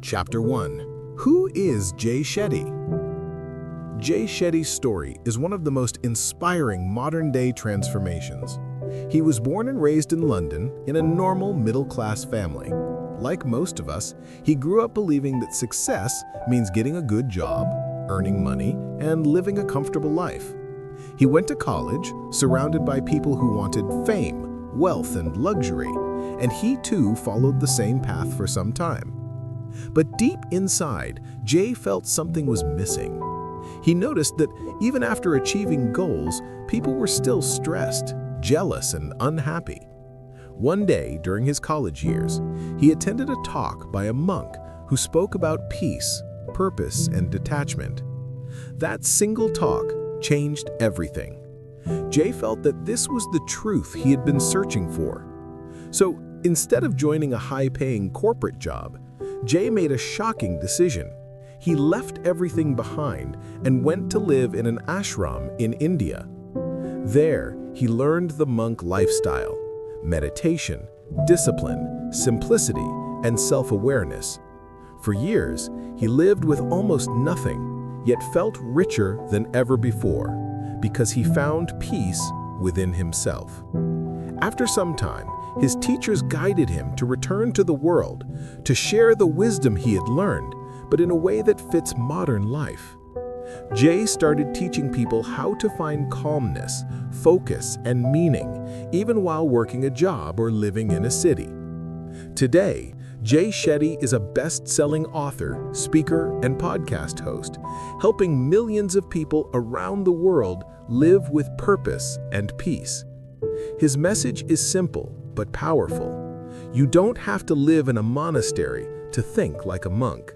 Chapter 1. Who is Jay Shetty? Jay Shetty's story is one of the most inspiring modern-day transformations. He was born and raised in London in a normal middle-class family. Like most of us, he grew up believing that success means getting a good job, earning money, and living a comfortable life. He went to college, surrounded by people who wanted fame, wealth, and luxury, and he too followed the same path for some time. But deep inside, Jay felt something was missing. He noticed that even after achieving goals, people were still stressed, jealous, and unhappy. One day during his college years, he attended a talk by a monk who spoke about peace, purpose, and detachment. That single talk changed everything. Jay felt that this was the truth he had been searching for. So instead of joining a high-paying corporate job, Jay made a shocking decision. He left everything behind and went to live in an ashram in India. There, he learned the monk lifestyle: meditation, discipline, simplicity, and self-awareness. For years, he lived with almost nothing, yet felt richer than ever before, because he found peace within himself. After some time, his teachers guided him to return to the world, to share the wisdom he had learned, but in a way that fits modern life. Jay started teaching people how to find calmness, focus, and meaning, even while working a job or living in a city. Today, Jay Shetty is a best-selling author, speaker, and podcast host, helping millions of people around the world live with purpose and peace. His message is simple but powerful. You don't have to live in a monastery to think like a monk.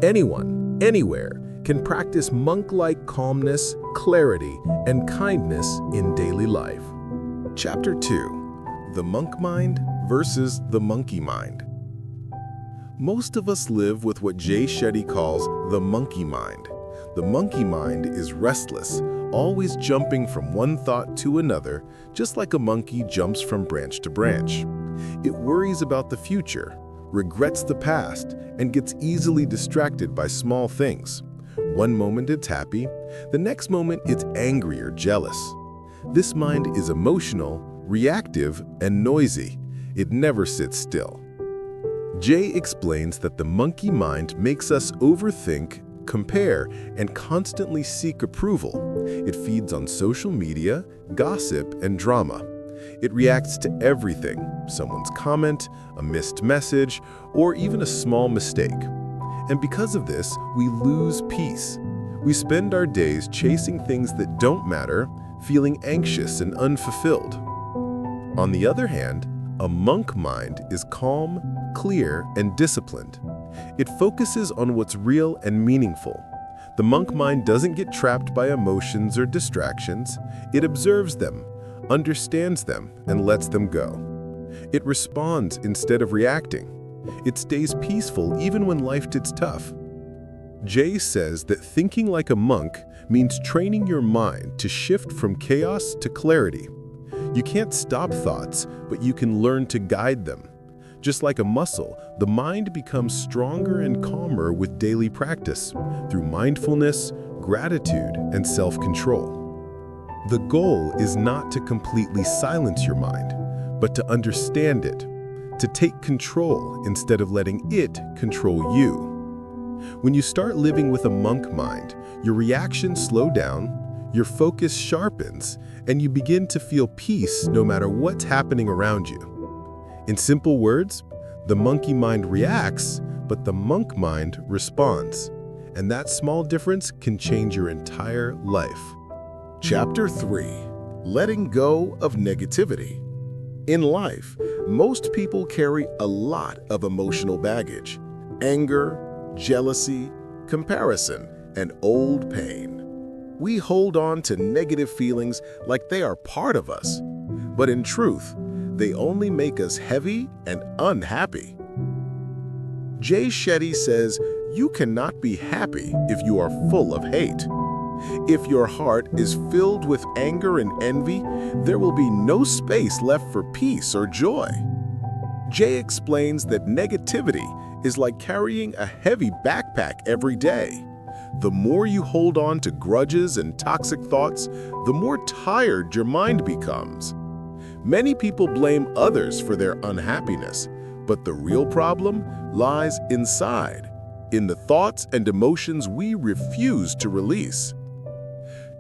Anyone, anywhere, can practice monk-like calmness, clarity, and kindness in daily life. Chapter 2. The Monk Mind versus the Monkey Mind. Most of us live with what Jay Shetty calls the monkey mind. The monkey mind is restless, always jumping from one thought to another, just like a monkey jumps from branch to branch. It worries about the future, regrets the past, and gets easily distracted by small things. One moment it's happy, the next moment it's angry or jealous. This mind is emotional, reactive, and noisy. It never sits still. Jay explains that the monkey mind makes us overthink, compare, and constantly seek approval. It feeds on social media, gossip, and drama. It reacts to everything: someone's comment, a missed message, or even a small mistake. And because of this, we lose peace. We spend our days chasing things that don't matter, feeling anxious and unfulfilled. On the other hand, a monk mind is calm, clear, and disciplined. It focuses on what's real and meaningful. The monk mind doesn't get trapped by emotions or distractions. It observes them, understands them, and lets them go. It responds instead of reacting. It stays peaceful even when life gets tough. Jay says that thinking like a monk means training your mind to shift from chaos to clarity. You can't stop thoughts, but you can learn to guide them. Just like a muscle, the mind becomes stronger and calmer with daily practice through mindfulness, gratitude, and self-control. The goal is not to completely silence your mind, but to understand it, to take control instead of letting it control you. When you start living with a monk mind, your reactions slow down, your focus sharpens, and you begin to feel peace no matter what's happening around you. In simple words, the monkey mind reacts, but the monk mind responds. And that small difference can change your entire life. Chapter 3. Letting go of negativity. In life, most people carry a lot of emotional baggage: anger, jealousy, comparison, and old pain. We hold on to negative feelings like they are part of us, but in truth, they only make us heavy and unhappy. Jay Shetty says you cannot be happy if you are full of hate. If your heart is filled with anger and envy, there will be no space left for peace or joy. Jay explains that negativity is like carrying a heavy backpack every day. The more you hold on to grudges and toxic thoughts, the more tired your mind becomes. Many people blame others for their unhappiness, but the real problem lies inside, in the thoughts and emotions we refuse to release.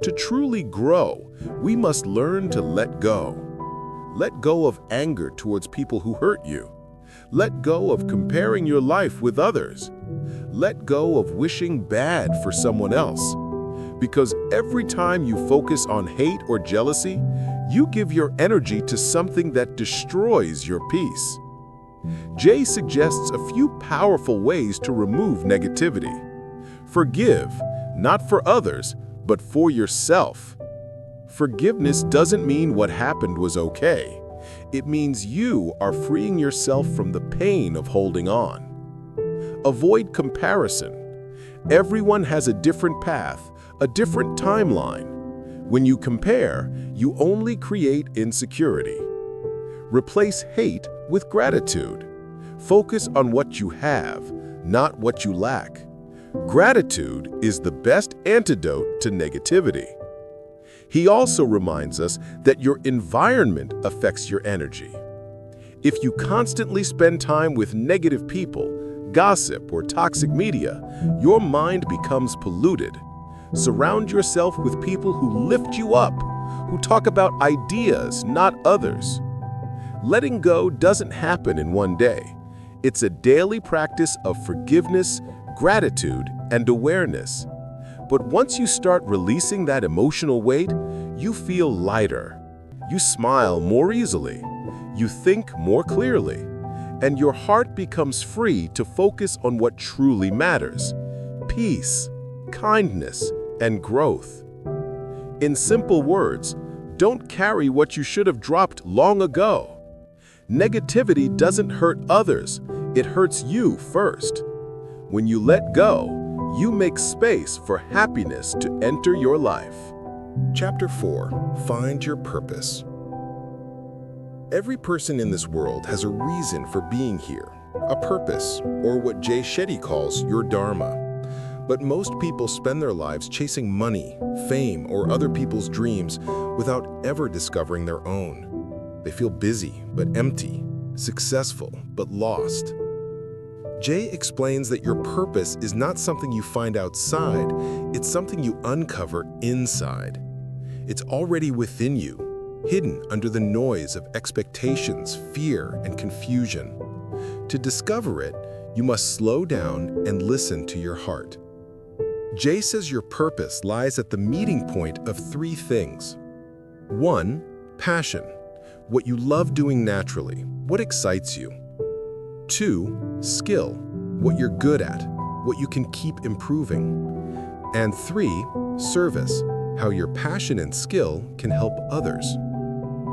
To truly grow, we must learn to let go. Let go of anger towards people who hurt you. Let go of comparing your life with others. Let go of wishing bad for someone else. Because every time you focus on hate or jealousy, you give your energy to something that destroys your peace. Jay suggests a few powerful ways to remove negativity. Forgive, not for others, but for yourself. Forgiveness doesn't mean what happened was okay. It means you are freeing yourself from the pain of holding on. Avoid comparison. Everyone has a different path, a different timeline. When you compare, you only create insecurity. Replace hate with gratitude. Focus on what you have, not what you lack. Gratitude is the best antidote to negativity. He also reminds us that your environment affects your energy. If you constantly spend time with negative people, gossip, or toxic media, your mind becomes polluted. Surround yourself with people who lift you up, who talk about ideas, not others. Letting go doesn't happen in one day. It's a daily practice of forgiveness, gratitude, and awareness. But once you start releasing that emotional weight, you feel lighter. You smile more easily. You think more clearly. And your heart becomes free to focus on what truly matters: peace, kindness, and growth. In simple words, don't carry what you should have dropped long ago. Negativity doesn't hurt others, it hurts you first. When you let go, you make space for happiness to enter your life. Chapter 4. Find your purpose. Every person in this world has a reason for being here, a purpose, or what Jay Shetty calls your dharma. But most people spend their lives chasing money, fame, or other people's dreams without ever discovering their own. They feel busy but empty, successful but lost. Jay explains that your purpose is not something you find outside, it's something you uncover inside. It's already within you, hidden under the noise of expectations, fear, and confusion. To discover it, you must slow down and listen to your heart. Jay says your purpose lies at the meeting point of three things. 1. Passion. What you love doing naturally, what excites you. 2. Skill. What you're good at, what you can keep improving. And 3. Service. How your passion and skill can help others.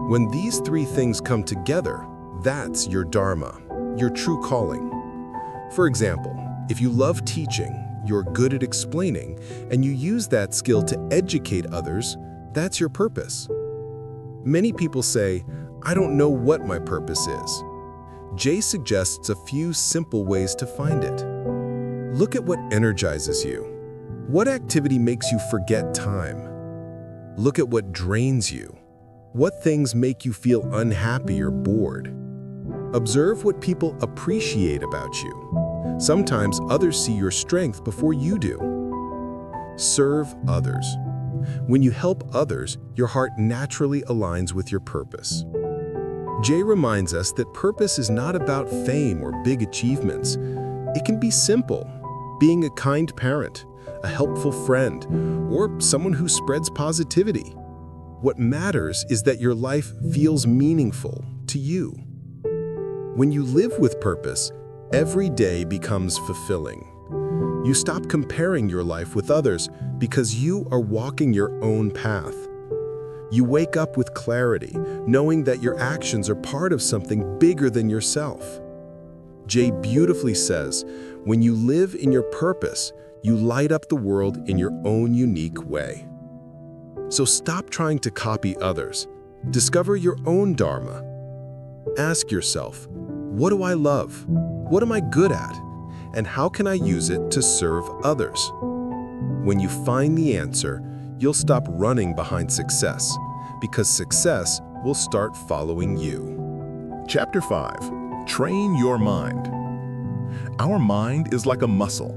When these three things come together, that's your dharma, your true calling. For example, if you love teaching, you're good at explaining, and you use that skill to educate others, that's your purpose. Many people say, "I don't know what my purpose is." Jay suggests a few simple ways to find it. Look at what energizes you. What activity makes you forget time? Look at what drains you. What things make you feel unhappy or bored? Observe what people appreciate about you. Sometimes others see your strength before you do. Serve others. When you help others, your heart naturally aligns with your purpose. Jay reminds us that purpose is not about fame or big achievements. It can be simple, being a kind parent, a helpful friend, or someone who spreads positivity. What matters is that your life feels meaningful to you. When you live with purpose, every day becomes fulfilling. You stop comparing your life with others because you are walking your own path. You wake up with clarity, knowing that your actions are part of something bigger than yourself. Jay beautifully says, when you live in your purpose, you light up the world in your own unique way. So stop trying to copy others. Discover your own dharma. Ask yourself, what do I love? What am I good at? And how can I use it to serve others? When you find the answer, you'll stop running behind success, because success will start following you. Chapter 5. Train your mind. Our mind is like a muscle.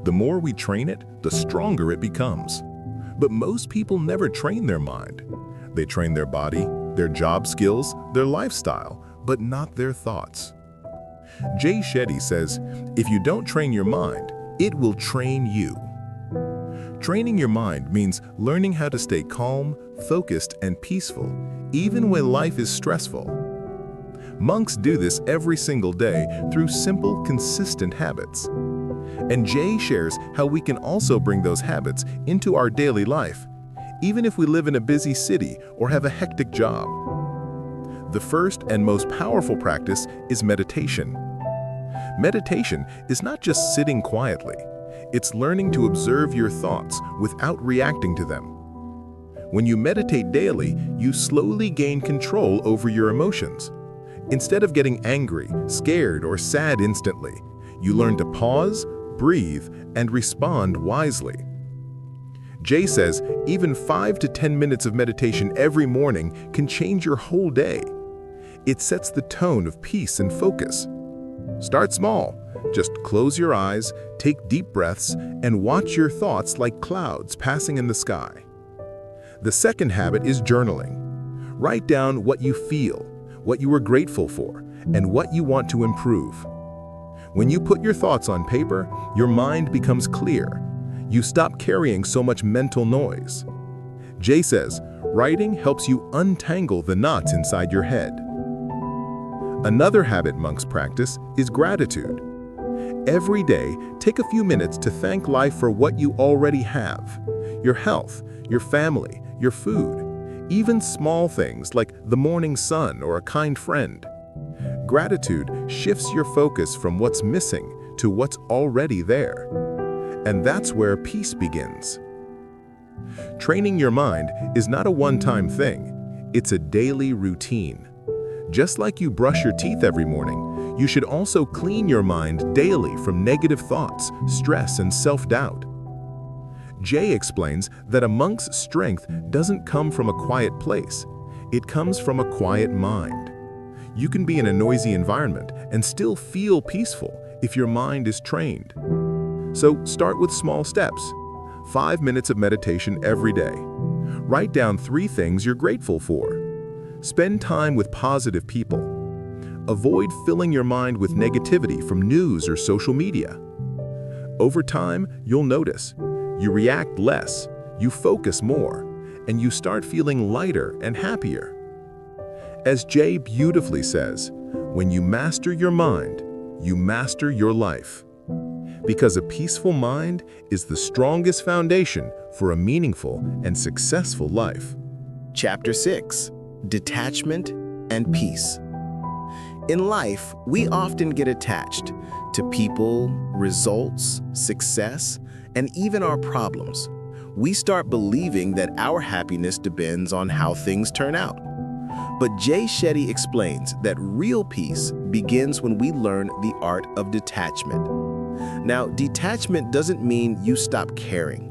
The more we train it, the stronger it becomes. But most people never train their mind. They train their body, their job skills, their lifestyle, but not their thoughts. Jay Shetty says, if you don't train your mind, it will train you. Training your mind means learning how to stay calm, focused, and peaceful, even when life is stressful. Monks do this every single day through simple, consistent habits. And Jay shares how we can also bring those habits into our daily life, even if we live in a busy city or have a hectic job. The first and most powerful practice is meditation. Meditation is not just sitting quietly. It's learning to observe your thoughts without reacting to them. When you meditate daily, you slowly gain control over your emotions. Instead of getting angry, scared, or sad instantly, you learn to pause, breathe, and respond wisely. Jay says even 5 to 10 minutes of meditation every morning can change your whole day. It sets the tone of peace and focus. Start small. Just close your eyes, take deep breaths, and watch your thoughts like clouds passing in the sky. The second habit is journaling. Write down what you feel, what you are grateful for, and what you want to improve. When you put your thoughts on paper, your mind becomes clear. You stop carrying so much mental noise. Jay says, writing helps you untangle the knots inside your head. Another habit monks practice is gratitude. Every day, take a few minutes to thank life for what you already have. Your health, your family, your food, even small things like the morning sun or a kind friend. Gratitude shifts your focus from what's missing to what's already there. And that's where peace begins. Training your mind is not a one-time thing. It's a daily routine. Just like you brush your teeth every morning, you should also clean your mind daily from negative thoughts, stress, and self-doubt. Jay explains that a monk's strength doesn't come from a quiet place. It comes from a quiet mind. You can be in a noisy environment and still feel peaceful if your mind is trained. So start with small steps. 5 minutes of meditation every day. Write down 3 things you're grateful for. Spend time with positive people. Avoid filling your mind with negativity from news or social media. Over time, you'll notice. You react less, you focus more, and you start feeling lighter and happier. As Jay beautifully says, when you master your mind, you master your life. Because a peaceful mind is the strongest foundation for a meaningful and successful life. Chapter 6. Detachment and Peace. In life, we often get attached to people, results, success, and even our problems. We start believing that our happiness depends on how things turn out. But Jay Shetty explains that real peace begins when we learn the art of detachment. Now, detachment doesn't mean you stop caring.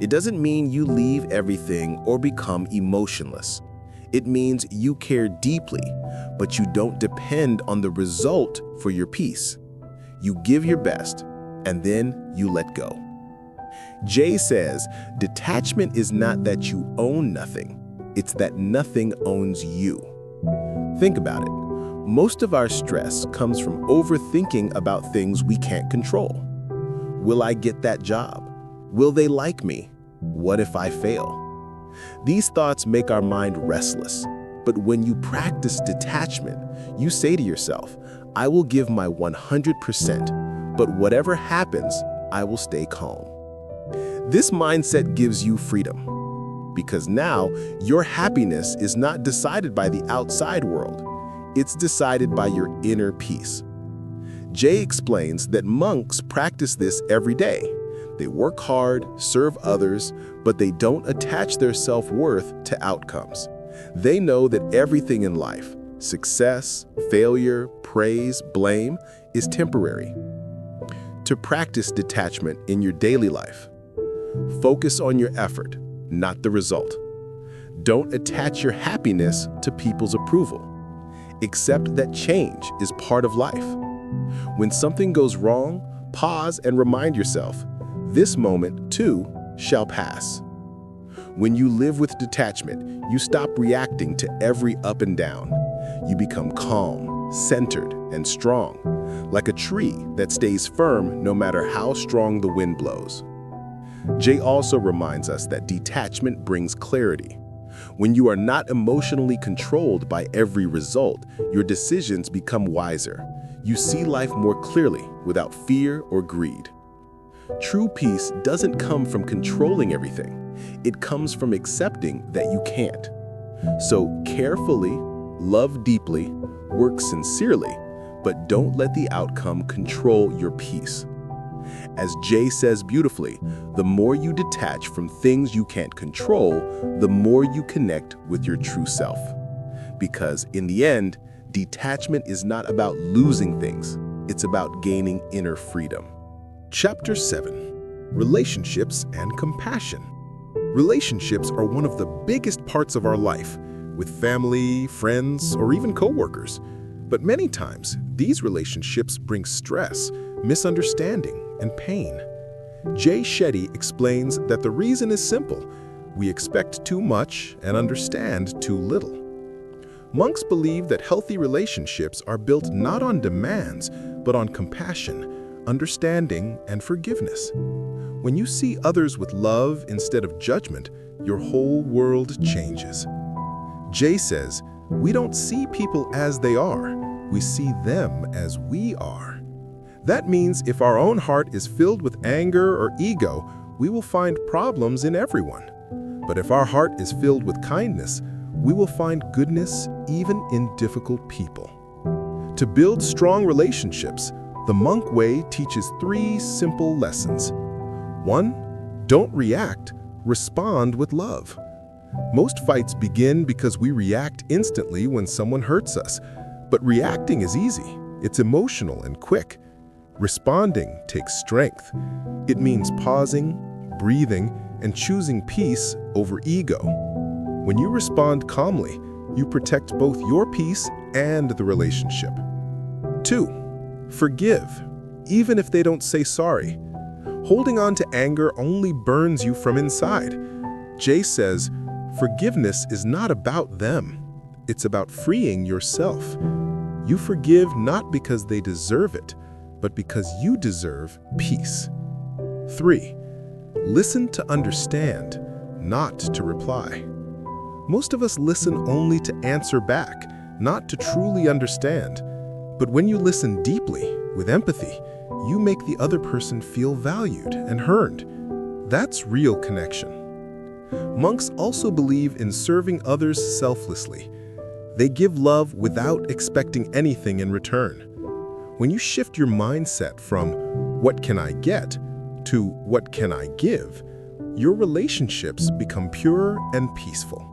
It doesn't mean you leave everything or become emotionless. It means you care deeply, but you don't depend on the result for your peace. You give your best, and then you let go. Jay says, detachment is not that you own nothing, it's that nothing owns you. Think about it. Most of our stress comes from overthinking about things we can't control. Will I get that job? Will they like me? What if I fail? These thoughts make our mind restless. But when you practice detachment, you say to yourself, I will give my 100%, but whatever happens, I will stay calm. This mindset gives you freedom, because now your happiness is not decided by the outside world. It's decided by your inner peace. Jay explains that monks practice this every day. They work hard, serve others, but they don't attach their self-worth to outcomes. They know that everything in life, success, failure, praise, blame, is temporary. to practice detachment in your daily life. Focus on your effort, not the result. Don't attach your happiness to people's approval. Accept that change is part of life. When something goes wrong, pause and remind yourself, this moment, too, shall pass. When you live with detachment, you stop reacting to every up and down. You become calm, centered, and strong, like a tree that stays firm no matter how strong the wind blows. Jay also reminds us that detachment brings clarity. When you are not emotionally controlled by every result, your decisions become wiser. You see life more clearly without fear or greed. True peace doesn't come from controlling everything. It comes from accepting that you can't. So carefully, love deeply, work sincerely, but don't let the outcome control your peace. As Jay says beautifully, the more you detach from things you can't control, the more you connect with your true self. Because in the end, detachment is not about losing things, it's about gaining inner freedom. Chapter 7. Relationships and Compassion. Relationships are one of the biggest parts of our life, with family, friends, or even coworkers. But many times, these relationships bring stress, misunderstanding, and pain. Jay Shetty explains that the reason is simple. We expect too much and understand too little. Monks believe that healthy relationships are built not on demands, but on compassion, understanding, and forgiveness. When you see others with love instead of judgment, your whole world changes. Jay says, we don't see people as they are, we see them as we are. That means if our own heart is filled with anger or ego, we will find problems in everyone. But if our heart is filled with kindness, we will find goodness even in difficult people. To build strong relationships, the monk way teaches 3 simple lessons. 1. Don't react, respond with love. Most fights begin because we react instantly when someone hurts us. But reacting is easy, it's emotional and quick. Responding takes strength. It means pausing, breathing, and choosing peace over ego. When you respond calmly, you protect both your peace and the relationship. 2. Forgive, even if they don't say sorry. Holding on to anger only burns you from inside. Jay says, forgiveness is not about them. It's about freeing yourself. You forgive not because they deserve it, but because you deserve peace. 3. Listen to understand, not to reply. Most of us listen only to answer back, not to truly understand. But when you listen deeply, with empathy, you make the other person feel valued and heard. That's real connection. Monks also believe in serving others selflessly. They give love without expecting anything in return. When you shift your mindset from what can I get to what can I give, your relationships become pure and peaceful.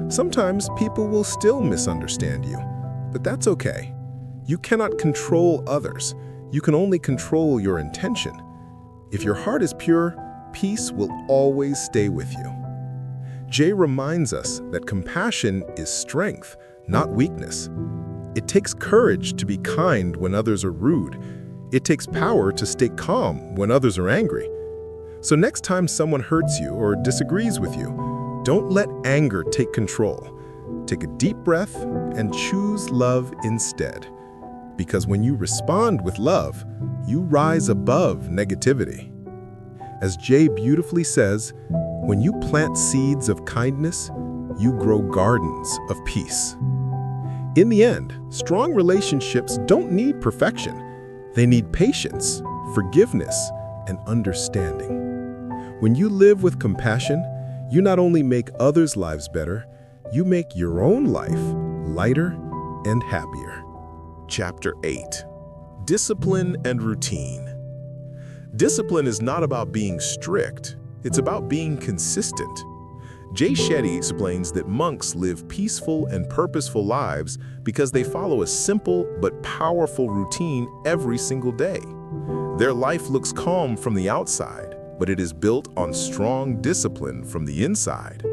Sometimes people will still misunderstand you, but that's okay. You cannot control others. You can only control your intention. If your heart is pure, peace will always stay with you. Jay reminds us that compassion is strength, not weakness. It takes courage to be kind when others are rude. It takes power to stay calm when others are angry. So next time someone hurts you or disagrees with you, don't let anger take control. Take a deep breath and choose love instead. Because when you respond with love, you rise above negativity. As Jay beautifully says, when you plant seeds of kindness, you grow gardens of peace. In the end, strong relationships don't need perfection. They need patience, forgiveness, and understanding. When you live with compassion, you not only make others' lives better, you make your own life lighter and happier. Chapter 8. Discipline and Routine. Discipline is not about being strict, it's about being consistent. Jay Shetty explains that monks live peaceful and purposeful lives because they follow a simple but powerful routine every single day. Their life looks calm from the outside, but it is built on strong discipline from the inside.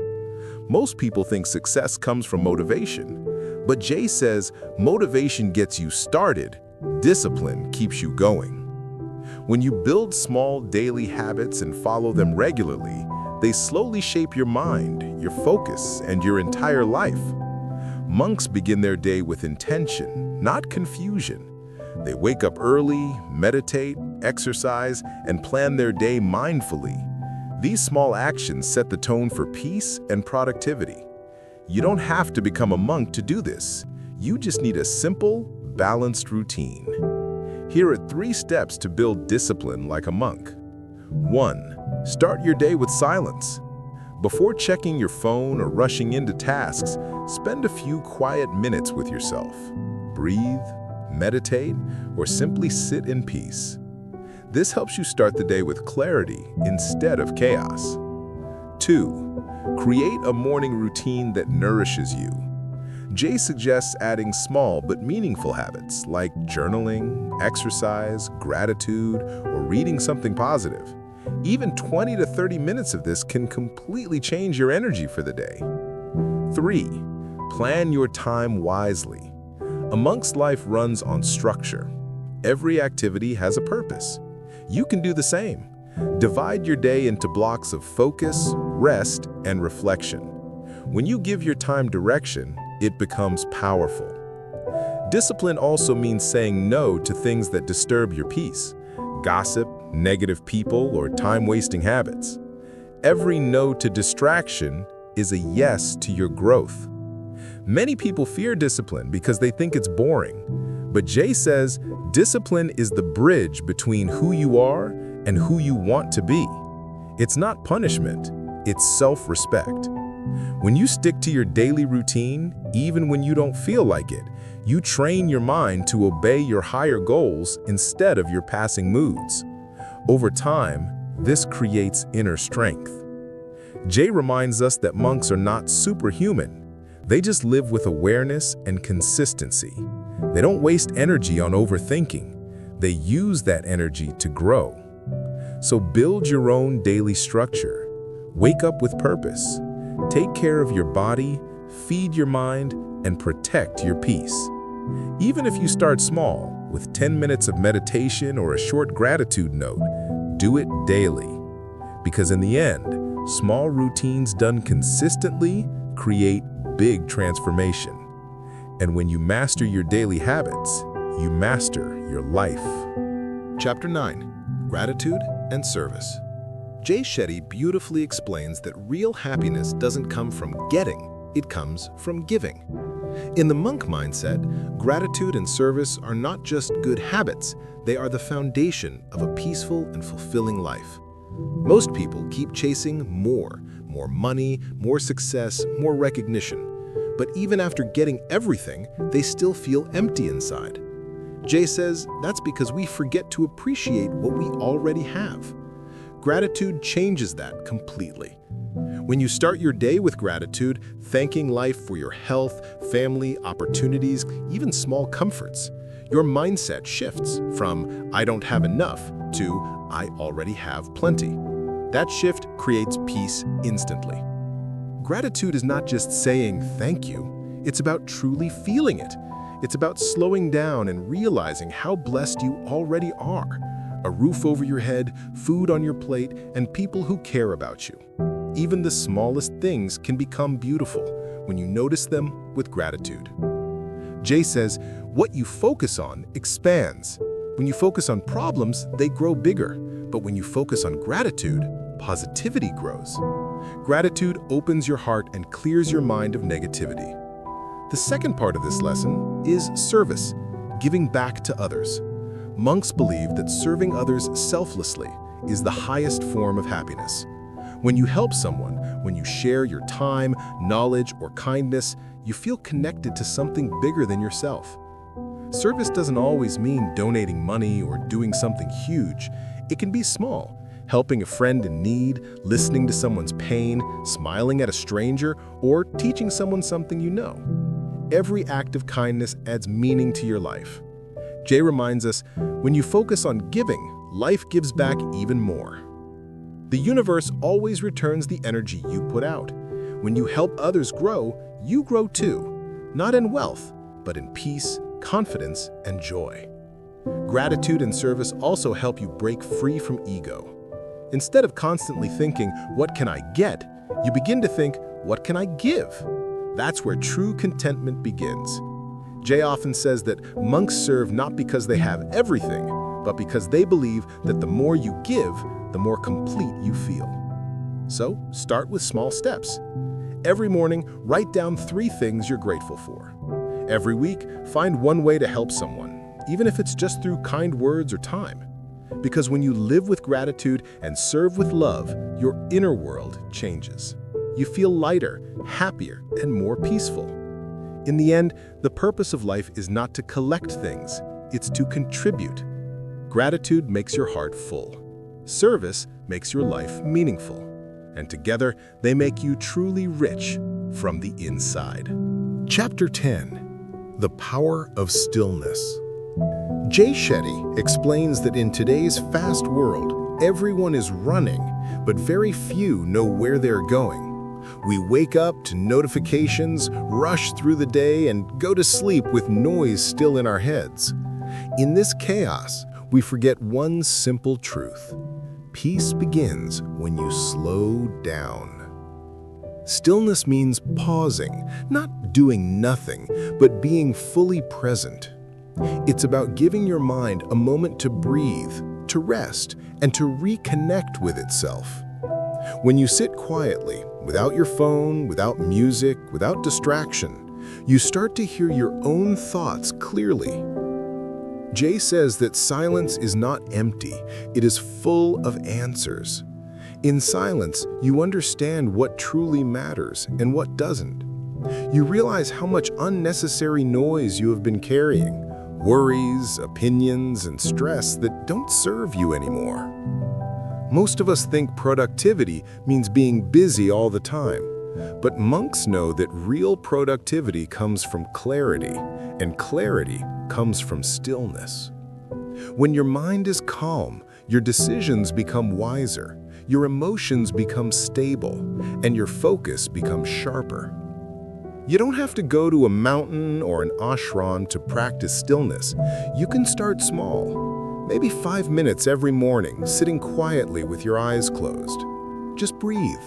Most people think success comes from motivation, but Jay says motivation gets you started, discipline keeps you going. When you build small daily habits and follow them regularly, they slowly shape your mind, your focus, and your entire life. Monks begin their day with intention, not confusion. They wake up early, meditate, exercise, and plan their day mindfully. These small actions set the tone for peace and productivity. You don't have to become a monk to do this. You just need a simple, balanced routine. Here are 3 steps to build discipline like a monk. 1. Start your day with silence. Before checking your phone or rushing into tasks, spend a few quiet minutes with yourself. Breathe, meditate, or simply sit in peace. This helps you start the day with clarity instead of chaos. 2. Create a morning routine that nourishes you. Jay suggests adding small but meaningful habits like journaling, exercise, gratitude, or reading something positive. Even 20 to 30 minutes of this can completely change your energy for the day. 3. Plan your time wisely. A monk's life runs on structure. Every activity has a purpose. You can do the same. Divide your day into blocks of focus, rest, and reflection. When you give your time direction, it becomes powerful. Discipline also means saying no to things that disturb your peace. Gossip, negative people, or time-wasting habits. Every no to distraction is a yes to your growth. Many people fear discipline because they think it's boring. But Jay says discipline is the bridge between who you are and who you want to be. It's not punishment, it's self-respect. When you stick to your daily routine, even when you don't feel like it, you train your mind to obey your higher goals instead of your passing moods. Over time, this creates inner strength. Jay reminds us that monks are not superhuman. They just live with awareness and consistency. They don't waste energy on overthinking. They use that energy to grow. So build your own daily structure. Wake up with purpose. Take care of your body, feed your mind, and protect your peace. Even if you start small, with 10 minutes of meditation or a short gratitude note, do it daily. Because in the end, small routines done consistently create big transformation. And when you master your daily habits, you master your life. Chapter 9. Gratitude and Service. Jay Shetty beautifully explains that real happiness doesn't come from getting, it comes from giving. In the monk mindset, gratitude and service are not just good habits, they are the foundation of a peaceful and fulfilling life. Most people keep chasing more money, more success, more recognition. But even after getting everything, they still feel empty inside. Jay says that's because we forget to appreciate what we already have. Gratitude changes that completely. When you start your day with gratitude, thanking life for your health, family, opportunities, even small comforts, your mindset shifts from "I don't have enough" to "I already have plenty." That shift creates peace instantly. Gratitude is not just saying thank you, it's about truly feeling it. It's about slowing down and realizing how blessed you already are. A roof over your head, food on your plate, and people who care about you. Even the smallest things can become beautiful when you notice them with gratitude. Jay says, what you focus on expands. When you focus on problems, they grow bigger. But when you focus on gratitude, positivity grows. Gratitude opens your heart and clears your mind of negativity. The second part of this lesson is service, giving back to others. Monks believe that serving others selflessly is the highest form of happiness. When you help someone, when you share your time, knowledge, or kindness, you feel connected to something bigger than yourself. Service doesn't always mean donating money or doing something huge. It can be small, helping a friend in need, listening to someone's pain, smiling at a stranger, or teaching someone something you know. Every act of kindness adds meaning to your life. Jay reminds us, when you focus on giving, life gives back even more. The universe always returns the energy you put out. When you help others grow, you grow too, not in wealth, but in peace, confidence, and joy. Gratitude and service also help you break free from ego. Instead of constantly thinking, "What can I get?" you begin to think, "What can I give?" That's where true contentment begins. Jay often says that monks serve not because they have everything, but because they believe that the more you give, the more complete you feel. So, start with small steps. Every morning, write down 3 things you're grateful for. Every week, find one way to help someone, even if it's just through kind words or time. Because when you live with gratitude and serve with love, your inner world changes. You feel lighter, happier, and more peaceful. In the end, the purpose of life is not to collect things, it's to contribute. Gratitude makes your heart full. Service makes your life meaningful. And together, they make you truly rich from the inside. Chapter 10: The Power of Stillness. Jay Shetty explains that in today's fast world, everyone is running, but very few know where they're going. We wake up to notifications, rush through the day, and go to sleep with noise still in our heads. In this chaos, we forget one simple truth. Peace begins when you slow down. Stillness means pausing, not doing nothing, but being fully present. It's about giving your mind a moment to breathe, to rest, and to reconnect with itself. When you sit quietly, without your phone, without music, without distraction, you start to hear your own thoughts clearly. Jay says that silence is not empty, it is full of answers. In silence, you understand what truly matters and what doesn't. You realize how much unnecessary noise you have been carrying, worries, opinions, and stress that don't serve you anymore. Most of us think productivity means being busy all the time, but monks know that real productivity comes from clarity, and clarity comes from stillness. When your mind is calm, your decisions become wiser, your emotions become stable, and your focus becomes sharper. You don't have to go to a mountain or an ashram to practice stillness. You can start small, maybe 5 minutes every morning, sitting quietly with your eyes closed. Just breathe.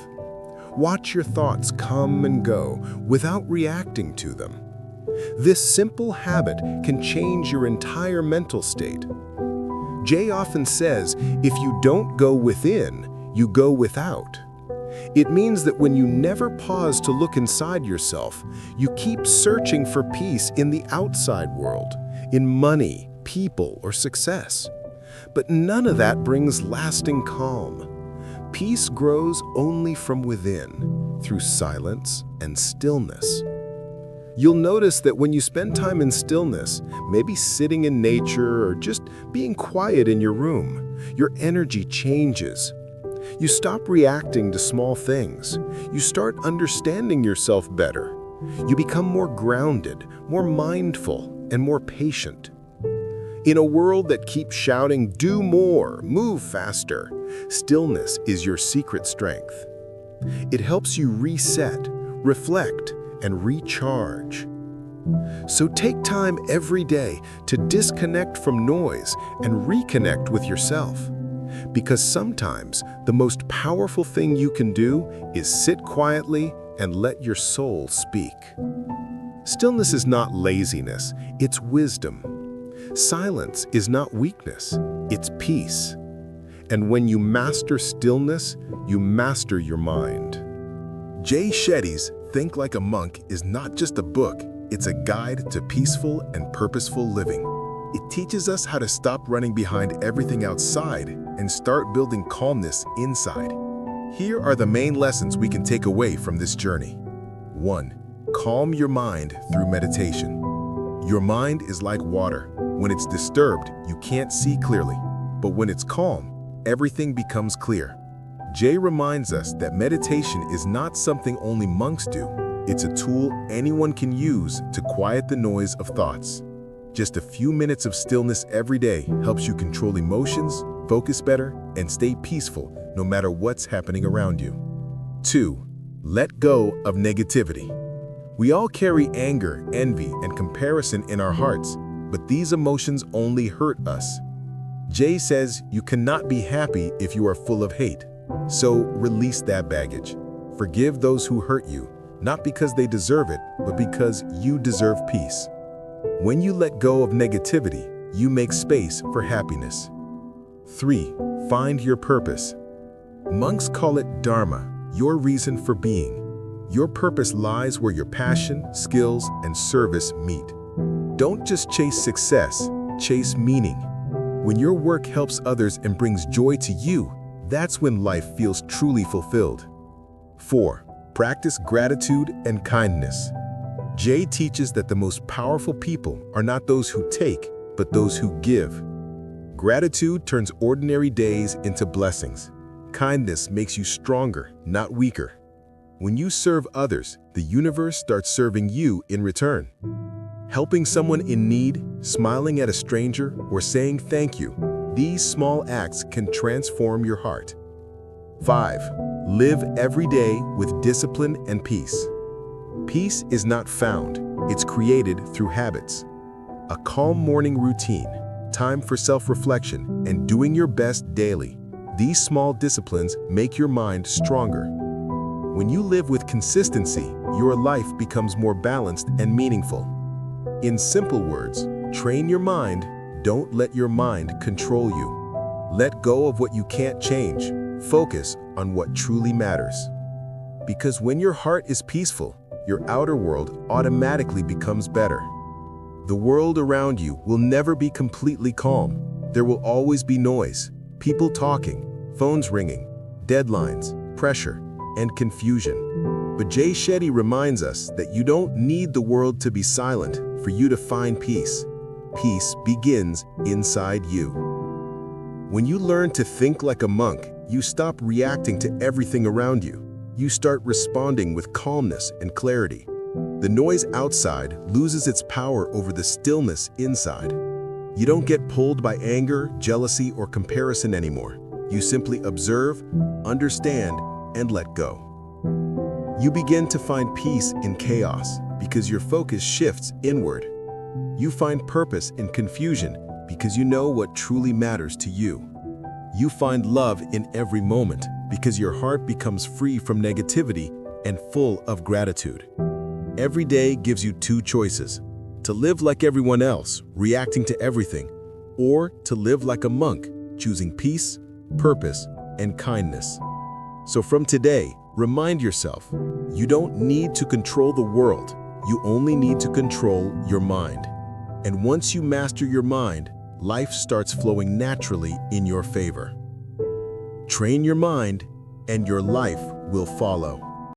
Watch your thoughts come and go without reacting to them. This simple habit can change your entire mental state. Jay often says, if you don't go within, you go without. It means that when you never pause to look inside yourself, you keep searching for peace in the outside world, in money, people, or success. But none of that brings lasting calm. Peace grows only from within, through silence and stillness. You'll notice that when you spend time in stillness, maybe sitting in nature or just being quiet in your room, your energy changes. You stop reacting to small things. You start understanding yourself better. You become more grounded, more mindful, and more patient. In a world that keeps shouting, "Do more, move faster," stillness is your secret strength. It helps you reset, reflect, and recharge. So take time every day to disconnect from noise and reconnect with yourself. Because sometimes the most powerful thing you can do is sit quietly and let your soul speak. Stillness is not laziness, it's wisdom. Silence is not weakness, it's peace. And when you master stillness, you master your mind. Jay Shetty's Think Like a Monk is not just a book, it's a guide to peaceful and purposeful living. It teaches us how to stop running behind everything outside and start building calmness inside. Here are the main lessons we can take away from this journey. 1. Calm your mind through meditation. Your mind is like water. When it's disturbed, you can't see clearly. But when it's calm, everything becomes clear. Jay reminds us that meditation is not something only monks do. It's a tool anyone can use to quiet the noise of thoughts. Just a few minutes of stillness every day helps you control emotions, focus better, and stay peaceful no matter what's happening around you. 2. Let go of negativity. We all carry anger, envy, and comparison in our hearts, but these emotions only hurt us. Jay says you cannot be happy if you are full of hate. So release that baggage. Forgive those who hurt you, not because they deserve it, but because you deserve peace. When you let go of negativity, you make space for happiness. 3. Find your purpose. Monks call it dharma, your reason for being. Your purpose lies where your passion, skills, and service meet. Don't just chase success, chase meaning. When your work helps others and brings joy to you, that's when life feels truly fulfilled. 4. Practice gratitude and kindness. Jay teaches that the most powerful people are not those who take, but those who give. Gratitude turns ordinary days into blessings. Kindness makes you stronger, not weaker. When you serve others, the universe starts serving you in return. Helping someone in need, smiling at a stranger, or saying thank you, these small acts can transform your heart. 5. Live every day with discipline and peace. Peace is not found, it's created through habits. A calm morning routine, time for self-reflection, and doing your best daily. These small disciplines make your mind stronger. When you live with consistency, your life becomes more balanced and meaningful. In simple words, train your mind, don't let your mind control you. Let go of what you can't change, focus on what truly matters. Because when your heart is peaceful, your outer world automatically becomes better. The world around you will never be completely calm. There will always be noise, people talking, phones ringing, deadlines, pressure, and confusion. But Jay Shetty reminds us that you don't need the world to be silent for you to find peace. Peace begins inside you. When you learn to think like a monk, you stop reacting to everything around you. You start responding with calmness and clarity. The noise outside loses its power over the stillness inside. You don't get pulled by anger, jealousy, or comparison anymore. You simply observe, understand, and let go. You begin to find peace in chaos because your focus shifts inward. You find purpose in confusion because you know what truly matters to you. You find love in every moment because your heart becomes free from negativity and full of gratitude. Every day gives you two choices: to live like everyone else, reacting to everything, or to live like a monk, choosing peace, purpose, and kindness. So from today, remind yourself, you don't need to control the world, you only need to control your mind. And once you master your mind, life starts flowing naturally in your favor. Train your mind, and your life will follow.